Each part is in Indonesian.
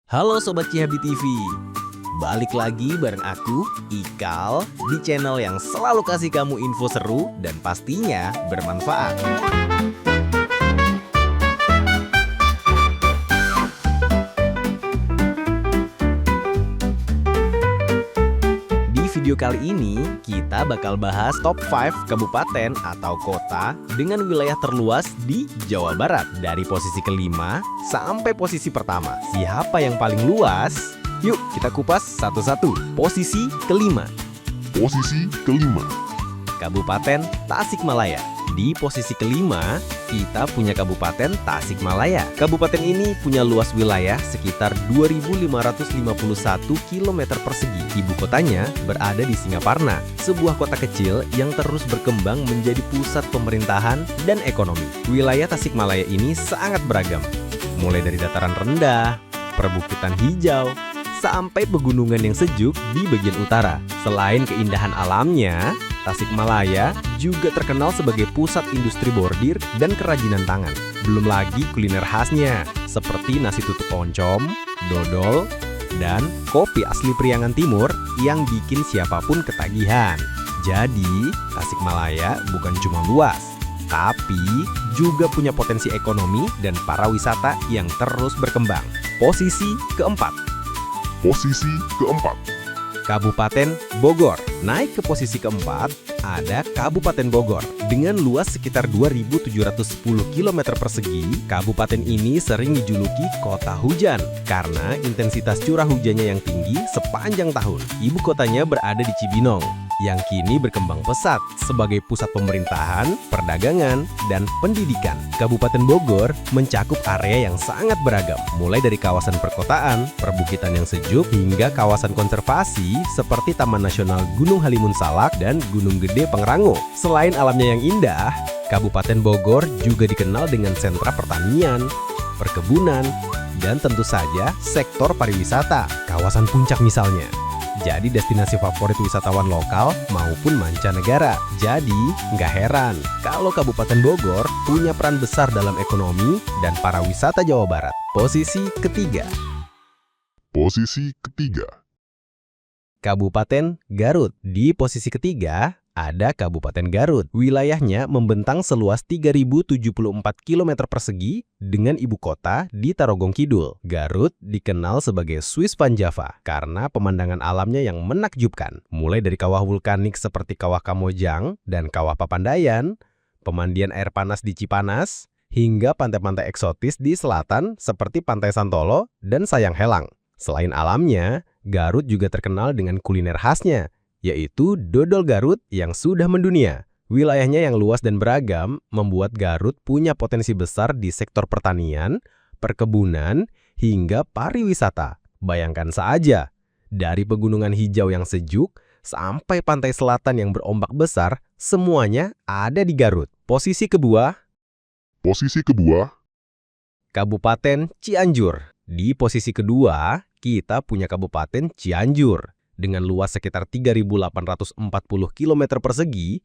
Halo Sobat Cihabi TV, balik lagi bareng aku, Ikal, di channel yang selalu kasih kamu info seru dan pastinya bermanfaat. Di video kali ini, kita bakal bahas top 5 kabupaten atau kota dengan wilayah terluas di Jawa Barat. Dari posisi kelima sampai posisi pertama. Siapa yang paling luas? Yuk kita kupas satu-satu. Posisi kelima. Kabupaten Tasikmalaya. Di posisi kelima, kita punya Kabupaten Tasikmalaya. Kabupaten ini punya luas wilayah sekitar 2.551 km persegi. Ibu kotanya berada di Singaparna, sebuah kota kecil yang terus berkembang menjadi pusat pemerintahan dan ekonomi. Wilayah Tasikmalaya ini sangat beragam, mulai dari dataran rendah, perbukitan hijau, sampai pegunungan yang sejuk di bagian utara. Selain keindahan alamnya, Tasikmalaya juga terkenal sebagai pusat industri bordir dan kerajinan tangan. Belum lagi kuliner khasnya, seperti nasi tutuk oncom, dodol, dan kopi asli Priangan Timur yang bikin siapapun ketagihan. Jadi, Tasikmalaya bukan cuma luas, tapi juga punya potensi ekonomi dan pariwisata yang terus berkembang. Posisi keempat. Kabupaten Bogor. Naik ke posisi keempat, ada Kabupaten Bogor. Dengan luas sekitar 2.710 km persegi, kabupaten ini sering dijuluki kota hujan karena intensitas curah hujannya yang tinggi sepanjang tahun. Ibu kotanya berada di Cibinong, yang kini berkembang pesat sebagai pusat pemerintahan, perdagangan, dan pendidikan. Kabupaten Bogor mencakup area yang sangat beragam, mulai dari kawasan perkotaan, perbukitan yang sejuk, hingga kawasan konservasi seperti Taman Nasional Gunung Halimun Salak dan Gunung Gede Pangrango. Selain alamnya yang indah, Kabupaten Bogor juga dikenal dengan sentra pertanian, perkebunan, dan tentu saja sektor pariwisata, kawasan puncak misalnya. Jadi destinasi favorit wisatawan lokal maupun mancanegara. Jadi nggak heran kalau Kabupaten Bogor punya peran besar dalam ekonomi dan pariwisata Jawa Barat. Posisi ketiga. Kabupaten Garut. Di posisi ketiga ada Kabupaten Garut. Wilayahnya membentang seluas 3.074 km persegi dengan ibu kota di Tarogong Kidul. Garut dikenal sebagai Swiss Van Java karena pemandangan alamnya yang menakjubkan. Mulai dari kawah vulkanik seperti Kawah Kamojang dan Kawah Papandayan, pemandian air panas di Cipanas, hingga pantai-pantai eksotis di selatan seperti Pantai Santolo dan Sayang Helang. Selain alamnya, Garut juga terkenal dengan kuliner khasnya, yaitu dodol Garut yang sudah mendunia. Wilayahnya yang luas dan beragam membuat Garut punya potensi besar di sektor pertanian, perkebunan, hingga pariwisata. Bayangkan saja, dari pegunungan hijau yang sejuk sampai pantai selatan yang berombak besar, semuanya ada di Garut. Posisi kedua. Kabupaten Cianjur. Di posisi kedua, kita punya Kabupaten Cianjur. Dengan luas sekitar 3.840 km persegi,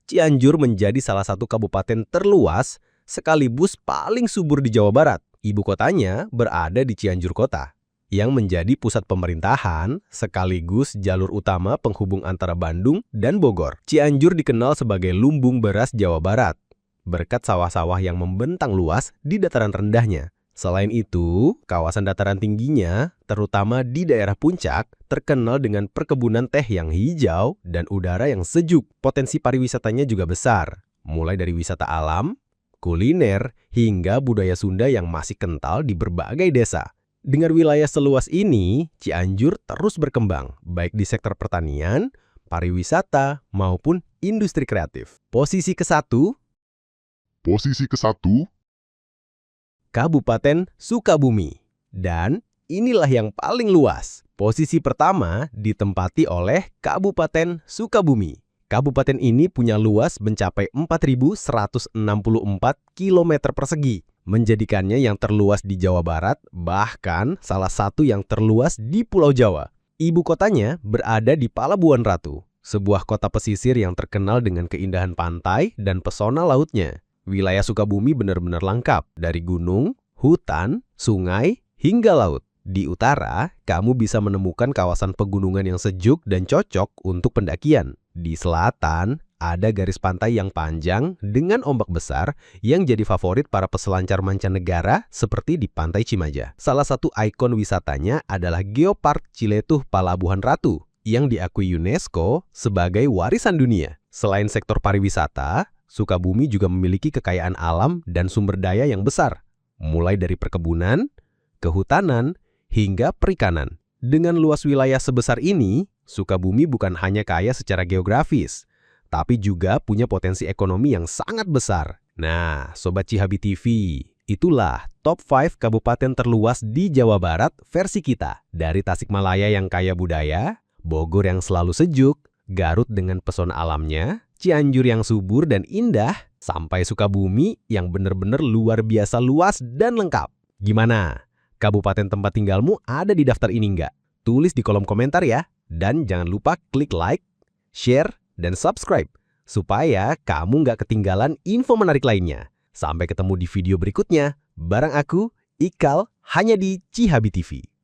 Cianjur menjadi salah satu kabupaten terluas sekaligus paling subur di Jawa Barat. Ibu kotanya berada di Cianjur Kota, yang menjadi pusat pemerintahan sekaligus jalur utama penghubung antara Bandung dan Bogor. Cianjur dikenal sebagai lumbung beras Jawa Barat, berkat sawah-sawah yang membentang luas di dataran rendahnya. Selain itu, kawasan dataran tingginya, terutama di daerah puncak, terkenal dengan perkebunan teh yang hijau dan udara yang sejuk. Potensi pariwisatanya juga besar, mulai dari wisata alam, kuliner, hingga budaya Sunda yang masih kental di berbagai desa. Dengan wilayah seluas ini, Cianjur terus berkembang, baik di sektor pertanian, pariwisata, maupun industri kreatif. Posisi ke-1. Kabupaten Sukabumi. Dan inilah yang paling luas. Posisi pertama ditempati oleh Kabupaten Sukabumi. Kabupaten ini punya luas mencapai 4.164 km persegi, menjadikannya yang terluas di Jawa Barat, bahkan salah satu yang terluas di Pulau Jawa. Ibu kotanya berada di Palabuhan Ratu, sebuah kota pesisir yang terkenal dengan keindahan pantai dan pesona lautnya. Wilayah Sukabumi benar-benar lengkap, dari gunung, hutan, sungai, hingga laut. Di utara, kamu bisa menemukan kawasan pegunungan yang sejuk dan cocok untuk pendakian. Di selatan, ada garis pantai yang panjang dengan ombak besar yang jadi favorit para peselancar mancanegara seperti di Pantai Cimaja. Salah satu ikon wisatanya adalah Geopark Ciletuh Palabuhan Ratu yang diakui UNESCO sebagai warisan dunia. Selain sektor pariwisata, Sukabumi juga memiliki kekayaan alam dan sumber daya yang besar, mulai dari perkebunan, kehutanan, hingga perikanan. Dengan luas wilayah sebesar ini, Sukabumi bukan hanya kaya secara geografis, tapi juga punya potensi ekonomi yang sangat besar. Nah, Sobat Cihabi TV, itulah top 5 kabupaten terluas di Jawa Barat versi kita. Dari Tasikmalaya yang kaya budaya, Bogor yang selalu sejuk, Garut dengan pesona alamnya, Cianjur yang subur dan indah, sampai Sukabumi yang benar-benar luar biasa luas dan lengkap. Gimana? Kabupaten tempat tinggalmu ada di daftar ini nggak? Tulis di kolom komentar ya. Dan jangan lupa klik like, share, dan subscribe supaya kamu nggak ketinggalan info menarik lainnya. Sampai ketemu di video berikutnya. Bareng aku, Ikal, hanya di Cihabi TV.